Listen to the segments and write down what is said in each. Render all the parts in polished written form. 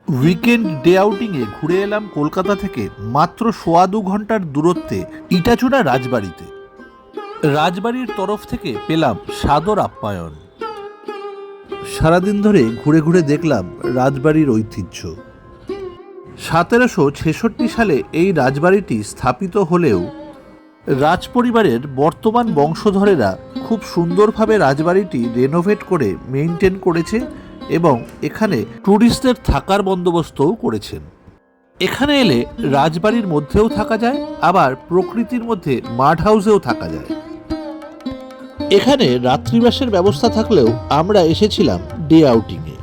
Weekend day আউটিংয়ে ঘুরে এলাম কলকাতা থেকে মাত্র ১.৫ ঘন্টার দূরত্বে ইটাচুনা রাজবাড়িতে। রাজবাড়ির তরফ থেকে পেলাম সাদর আপ্যায়ন। সারাদিন ধরে ঘুরে ঘুরে দেখলাম রাজবাড়ির ঐতিহ্য। ১৭৬৬ সালে এই রাজবাড়িটি স্থাপিত হলেও রাজপরিবারের বর্তমান বংশধরেরা খুব সুন্দরভাবে রাজবাড়িটি রেনোভেট করে মেইনটেন করেছে এবং এখানে ট্যুরিস্টদের থাকার বন্দোবস্তও করেছেন। এখানে এলে রাজবাড়ির মধ্যেও থাকা যায়, আবার প্রকৃতির মধ্যে মাড হাউসেও থাকা যায়। এখানে রাত্রিবাসের ব্যবস্থা থাকলেও আমরা এসেছিলাম ডে আউটিংয়ে।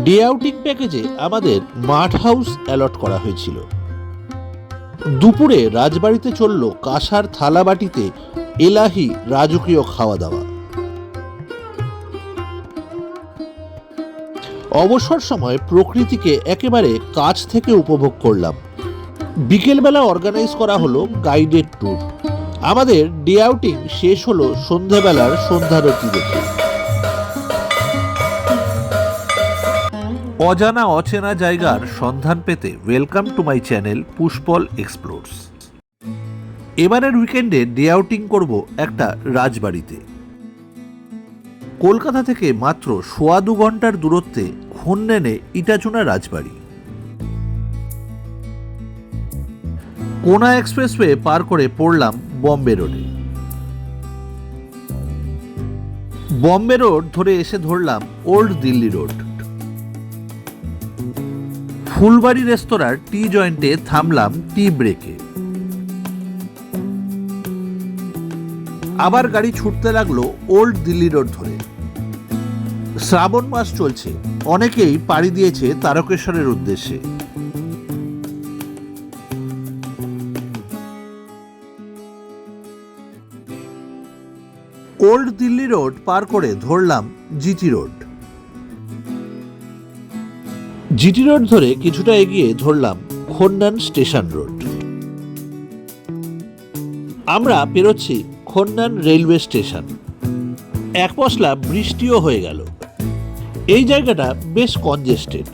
ডে আউটিং প্যাকেজে আমাদের মাড হাউস অ্যালট করা হয়েছিল। দুপুরে রাজবাড়িতে চলল কাঁসার থালা বাটিতে এলাহি রাজকীয় খাওয়া দাওয়া। অবসর সময় প্রকৃতিকে একেবারে কাছ থেকে উপভোগ করলাম। বিকেলবেলা অর্গানাইজ করা হলো গাইডেড ট্যুর। আমাদের ডে আউটিং শেষ হলো সন্ধ্যাবেলার সন্ধ্যারতি দেখে। অজানা অচেনা জায়গার সন্ধান পেতে welcome to my channel Pushpal explores. এবারের উইকেন্ডে ডে আউটিং করব একটা রাজবাড়িতে। কলকাতা থেকে মাত্র ১.৫ ঘন্টার দূরত্বে খন্নেনে ইটাচুনা রাজবাড়ি। কোনা এক্সপ্রেসওয়ে পার করে পড়লাম বম্বে রোডে। বম্বে রোড ধরে এসে ধরলাম ওল্ড দিল্লি রোড। ফুলবাড়ি রেস্তোরাঁর টি জয়েন্টে থামলাম টি ব্রেকে। আবার গাড়ি ছুটতে লাগলো ওল্ড দিল্লি রোড ধরে। শ্রাবণ মাস চলছে, অনেকেই পাড়ি দিয়েছে তারকেশ্বরের উদ্দেশ্যে। ওল্ড দিল্লি রোড পার করে ধরলাম জিটি রোড। জিটি রোড ধরে কিছুটা এগিয়ে ধরলাম খন্নান স্টেশন রোড। আমরা পেরোচ্ছি খন্নান রেলওয়ে স্টেশন। এক পশলা বৃষ্টিও হয়ে গেল। এই জায়গাটা বেশ কনজেস্টেড।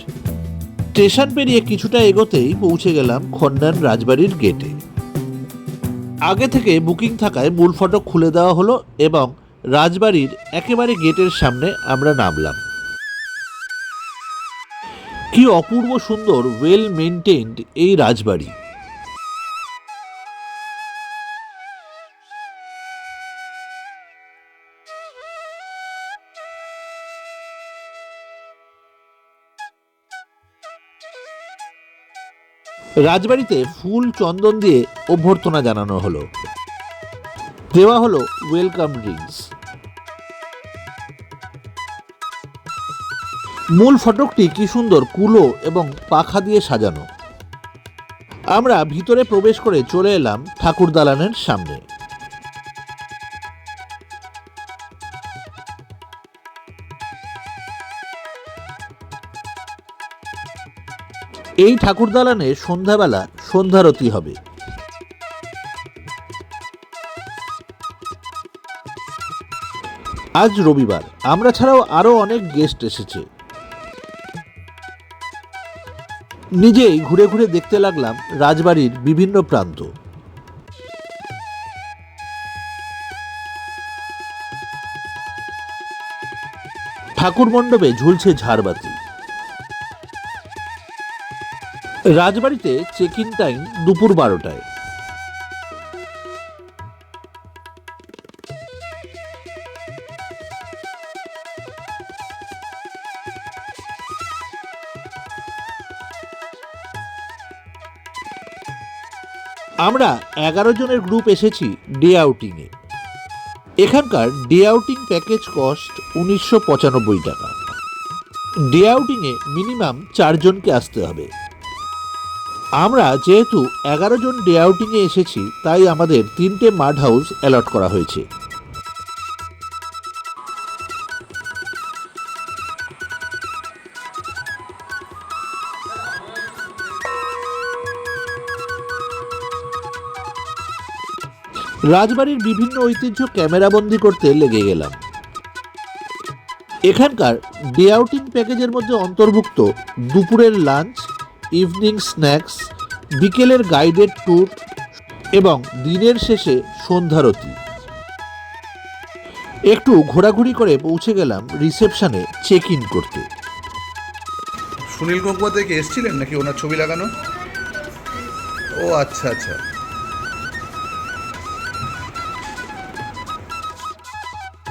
স্টেশন পেরিয়ে কিছুটা এগোতেই পৌঁছে গেলাম খন্নান রাজবাড়ির গেটে। আগে থেকে বুকিং থাকায় মূল ফটক খুলে দেওয়া হলো এবং রাজবাড়ির একেবারে গেটের সামনে আমরা নামলাম। কি অপূর্ব সুন্দর ওয়েল মেইনটেইনড এই রাজবাড়ি। রাজবাড়িতে ফুল চন্দন দিয়ে অভ্যর্থনা জানানো হলো। দেওয়া হলো ওয়েলকাম ড্রিঙ্কস। মূল ফটকটি কি সুন্দর কুলো এবং পাখা দিয়ে সাজানো। আমরা ভিতরে প্রবেশ করে চলে এলাম ঠাকুর দালানের সামনে। এই ঠাকুর দালানে সন্ধ্যাবেলা সন্ধ্যারতি হবে। আজ রবিবার, আমরা ছাড়াও আরো অনেক গেস্ট এসেছে। নিজেই ঘুরে ঘুরে দেখতে লাগলাম রাজবাড়ির বিভিন্ন প্রান্ত। ঠাকুর মণ্ডপে ঝুলছে ঝাড়বাতি। রাজবাড়িতে চেক ইন টাইম দুপুর ১২টায়। আমরা ১১ জনের গ্রুপ এসেছি ডে আউটিংয়ে। এখানকার ডে আউটিং প্যাকেজ কস্ট ১৯৯৫ টাকা। ডে আউটিংয়ে মিনিমাম ৪ জনকে আসতে হবে। আমরা যেহেতু ১১ জন ডে আউটিংয়ে এসেছি, তাই আমাদের ৩টে মাড হাউস অ্যালট করা হয়েছে। রাজবাড়ির বিভিন্ন ঐতিহ্য ক্যামেরাবন্দি করতে লেগে গেলাম। এখানকার ডে আউটিং প্যাকেজের মধ্যে অন্তর্ভুক্ত দুপুরের লাঞ্চ, ইভিনিং স্ন্যাক্স, বিকেলের গাইডেড ট্যুর এবং দিনের শেষে সন্ধ্যারতি। একটু ঘোরাঘুরি করে পৌঁছে গেলাম রিসেপশনে চেক ইন করতে। সুনীল গঙ্গোপাধ্যায় কি এসেছিলেন নাকি ওনার ছবি লাগানো? ও আচ্ছা আচ্ছা।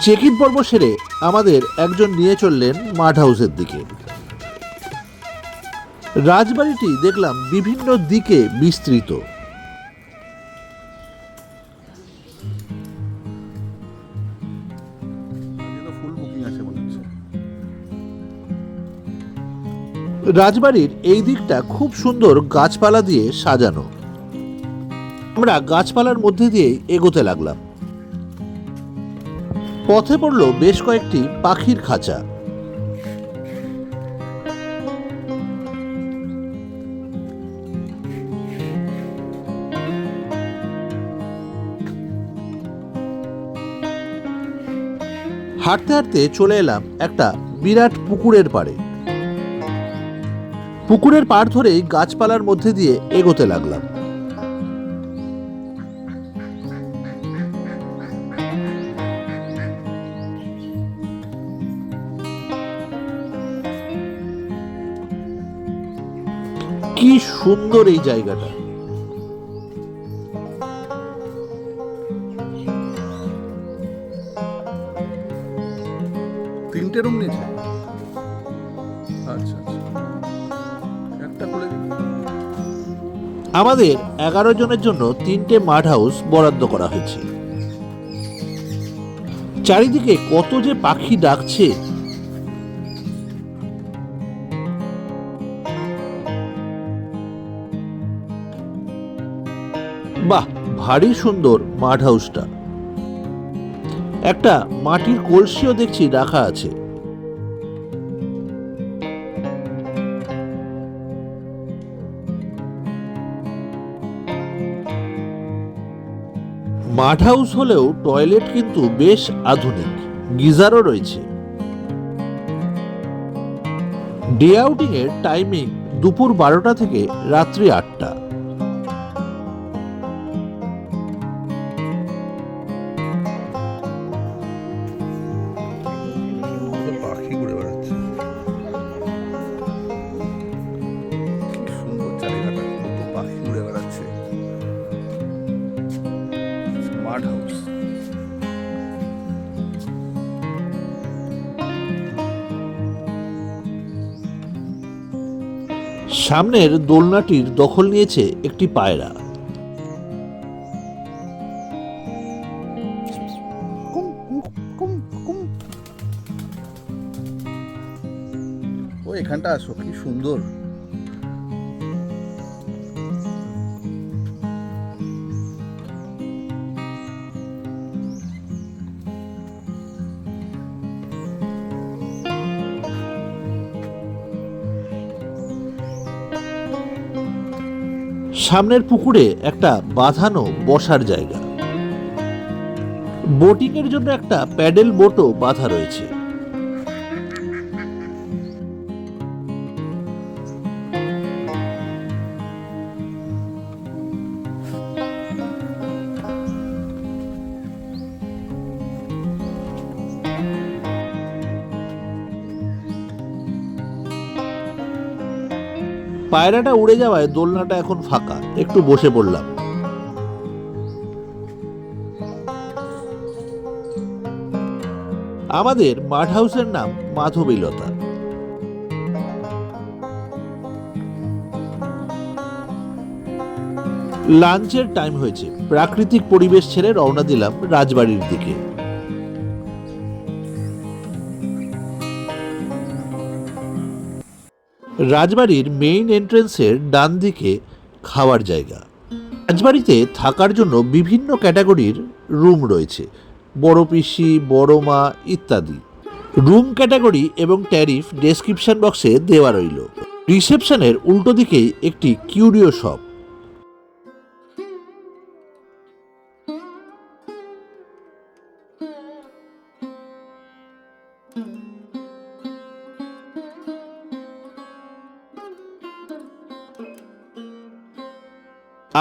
চেক ইন পর্ব সেরে আমাদের একজন নিয়ে চললেন মাড হাউসের দিকে। রাজবাড়িটি দেখলাম বিভিন্ন দিকে বিস্তৃত। ফুল বুকিং আছে মনে হচ্ছে। রাজবাড়ির এই দিকটা খুব সুন্দর গাছপালা দিয়ে সাজানো। আমরা গাছপালার মধ্যে দিয়ে এগোতে লাগলাম। পথে পড়ল বেশ কয়েকটি পাখির খাঁচা। হাঁটতে হাঁটতে চলে এলাম একটা বিরাট পুকুরের পাড়ে। পুকুরের পাড় ধরেই গাছপালার মধ্যে দিয়ে এগোতে লাগলাম। কি সুন্দর এই জায়গাটা! তিনটে রুম নিয়েছে? আচ্ছা আচ্ছা, একটা করে দিন। আমাদের 11 জনের জন্য 3টে মাড হাউস বরাদ্দ করা হয়েছে। চারিদিকে কত যে পাখি ডাকছে! বাহ, ভারী সুন্দর মাড হাউসটা। একটা মাটির কলসিও দেখছি রাখা আছে। মাড হাউস হলেও টয়লেট কিন্তু বেশ আধুনিক, গিজারও রয়েছে। ডে আউটিং এর টাইমিং দুপুর 12টা থেকে রাত্রি 8টা। পাখি ঘুরে বেড়াচ্ছে, কি সুন্দর জায়গাটা, কত পাখি ঘুরে বেড়াচ্ছে। মাড হাউস। সামনের দোলনাটির দখল নিয়েছে একটি পায়রা। ও এখানটা আসো, কি সুন্দর। সামনের পুকুরে একটা বাঁধানো বসার জায়গা। বোটিং এর জন্য একটা প্যাডেল বোটও বাঁধা রয়েছে। পায়রাটা উড়ে যাওয়ায় দোলনাটা এখন ফাঁকা, একটু বসে পড়লাম। আমাদের মাড হাউসের নাম মাধবীলতা। লাঞ্চের টাইম হয়েছে, প্রাকৃতিক পরিবেশ ছেড়ে রওনা দিলাম রাজবাড়ির দিকে। রাজবাড়ির মেইন এন্ট্রেন্সের ডান দিকে খাওয়ার জায়গা। রাজবাড়িতে থাকার জন্য বিভিন্ন ক্যাটাগরির রুম রয়েছে, বড় পিসি, বড় মা ইত্যাদি। রুম ক্যাটাগরি এবং ট্যারিফ ডেসক্রিপশন বক্সে দেওয়া রইল। রিসেপশনের উল্টো দিকেই একটি কিউরিও শপ।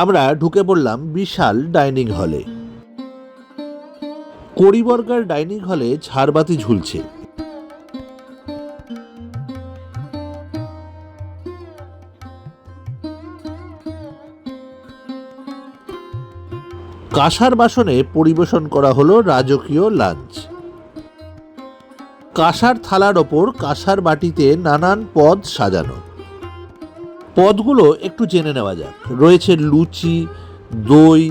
আমরা ঢুকে পড়লাম বিশাল ডাইনিং হলে। কড়িবর্গার ডাইনিং হলে ঝাড়বাতি ঝুলছে। কাঁসার বাসনে পরিবেশন করা হলো রাজকীয় লাঞ্চ। কাঁসার থালার ওপর কাঁসার বাটিতে নানান পদ সাজানো। পদগুলো একটু জেনে নেওয়া যাক। রয়েছে লুচি, দই,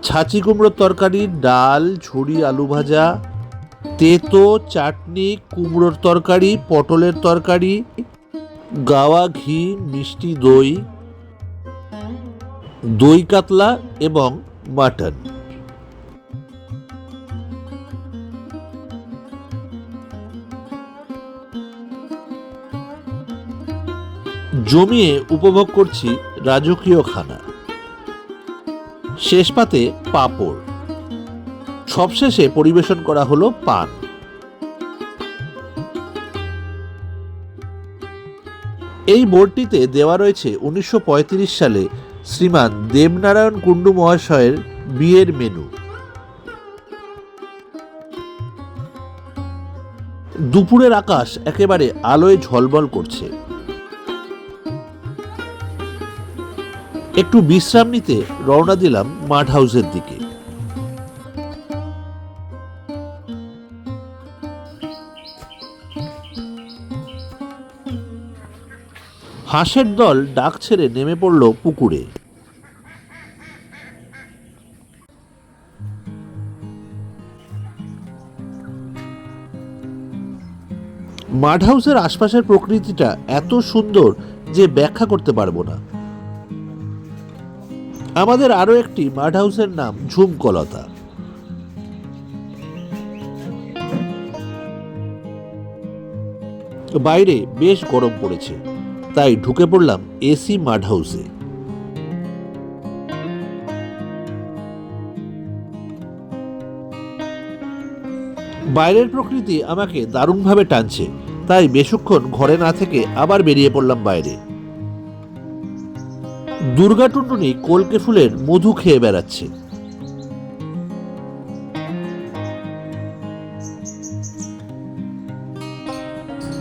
ছাঁচি কুমড়োর তরকারি, ডাল, ঝুরি আলু ভাজা, তেতো, চাটনি, কুমড়োর তরকারি, পটলের তরকারি, গাওয়া ঘি, মিষ্টি দই, দই কাতলা এবং মাটন। জমিয়ে উপভোগ করছি রাজকীয় খানা। শেষ পাতে পাঁপড়, সবশেষে পরিবেশন করা হলো পান। এই বোর্ডটিতে দেওয়া রয়েছে 1935 সালে শ্রীমান দেবনারায়ণ কুণ্ডু মহাশয়ের বিয়ের মেনু। দুপুরের আকাশ একেবারে আলোয় ঝলমল করছে। একটু বিশ্রাম নিতে রওনা দিলাম মাড হাউসের দিকে। হাঁসের দল ডাক ছেড়ে নেমে পড়ল পুকুরে। মাড হাউসের আশপাশের প্রকৃতিটা এত সুন্দর যে ব্যাখ্যা করতে পারবো না। আমাদের আরো একটি মাড হাউসের নাম ঝুমকলতা। বাইরে বেশ গরম পড়েছে, তাই ঢুকে পড়লাম এসি মাড হাউসে। বাইরের প্রকৃতি আমাকে দারুণভাবে টানছে, তাই বেশিক্ষণ ঘরে না থেকে আবার বেরিয়ে পড়লাম বাইরে। দুর্গা টুনটুনি কলকে ফুলের মধু খেয়ে বেড়াচ্ছে।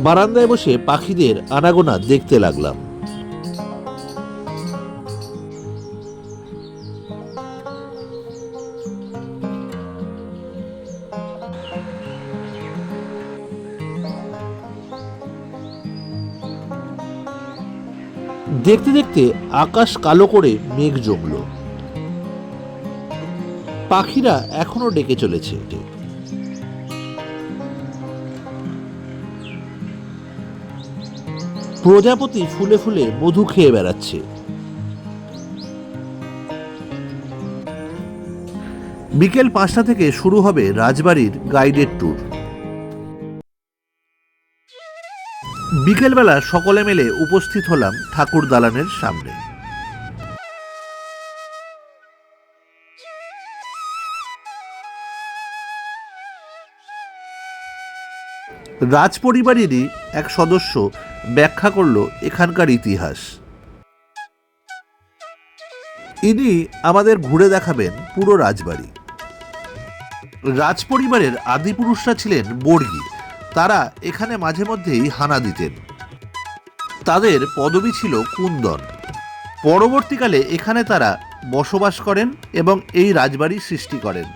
বারান্দায় বসে পাখিদের আনাগোনা দেখতে লাগলাম। দেখতে দেখতে আকাশ কালো করে মেঘ জমল। পাখিরা এখনো ডেকে চলেছে। প্রজাপতি ফুলে ফুলে মধু খেয়ে বেড়াচ্ছে। বিকেল 5টা থেকে শুরু হবে রাজবাড়ির গাইডেড ট্যুর। বিকেলবেলা সকলে মিলে উপস্থিত হলাম ঠাকুর দালানের সামনে। রাজ পরিবারেরই এক সদস্য ব্যাখ্যা করলো এখানকার ইতিহাস। ইনি আমাদের ঘুরে দেখাবেন পুরো রাজবাড়ি। রাজ পরিবারের আদি পুরুষরা ছিলেন বর্গী। তারা এখানে মাঝে মধ্যেই হানা দিতেন। তাদের পদবি ছিল কুন্দন। পরবর্তীকালে এখানে তারা বসবাস করেন এবং এই রাজবাড়ি সৃষ্টি করেন।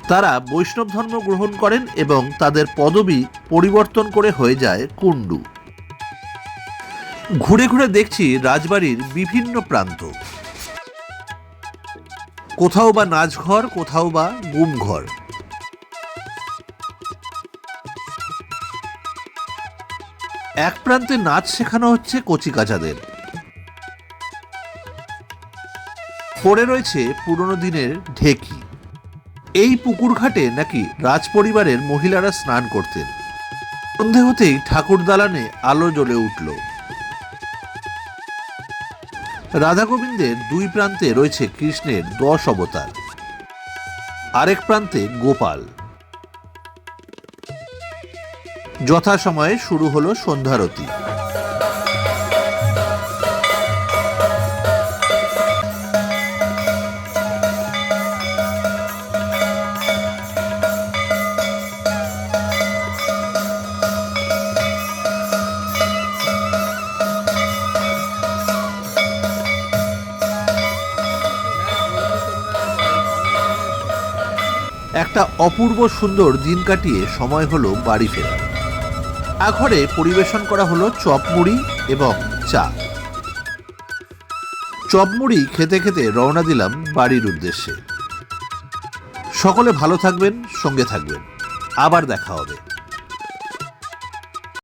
তারা বৈষ্ণব ধর্ম গ্রহণ করেন এবং তাদের পদবি পরিবর্তন করে হয়ে যায় কুণ্ডু। ঘুরে ঘুরে দেখছি রাজবাড়ির বিভিন্ন প্রান্ত। কোথাও বা নাচঘর, কোথাও বা গুমঘর। এক প্রান্তে নাচ শেখানো হচ্ছে কচিকাচাদের। পড়ে রয়েছে পুরনো দিনের ঢেকি। এই পুকুর ঘাটে নাকি রাজ পরিবারের মহিলারা স্নান করতেন। সন্ধে হতেই ঠাকুর দালানে আলো জ্বলে উঠল। রাধা গোবিন্দের দুই প্রান্তে রয়েছে কৃষ্ণের 10 অবতার, আরেক প্রান্তে গোপাল। যথাসময়ে শুরু হলো সন্ধ্যারতি। একটা অপূর্ব সুন্দর দিন কাটিয়ে সময় হলো বাড়ি ফেরার। ঘরে পরিবেশন করা হলো চপমুড়ি এবং চা। চপমুড়ি খেতে খেতে রওনা দিলাম বাড়ির উদ্দেশ্যে। সকলে ভালো থাকবেন, সঙ্গে থাকবেন। আবার দেখা হবে।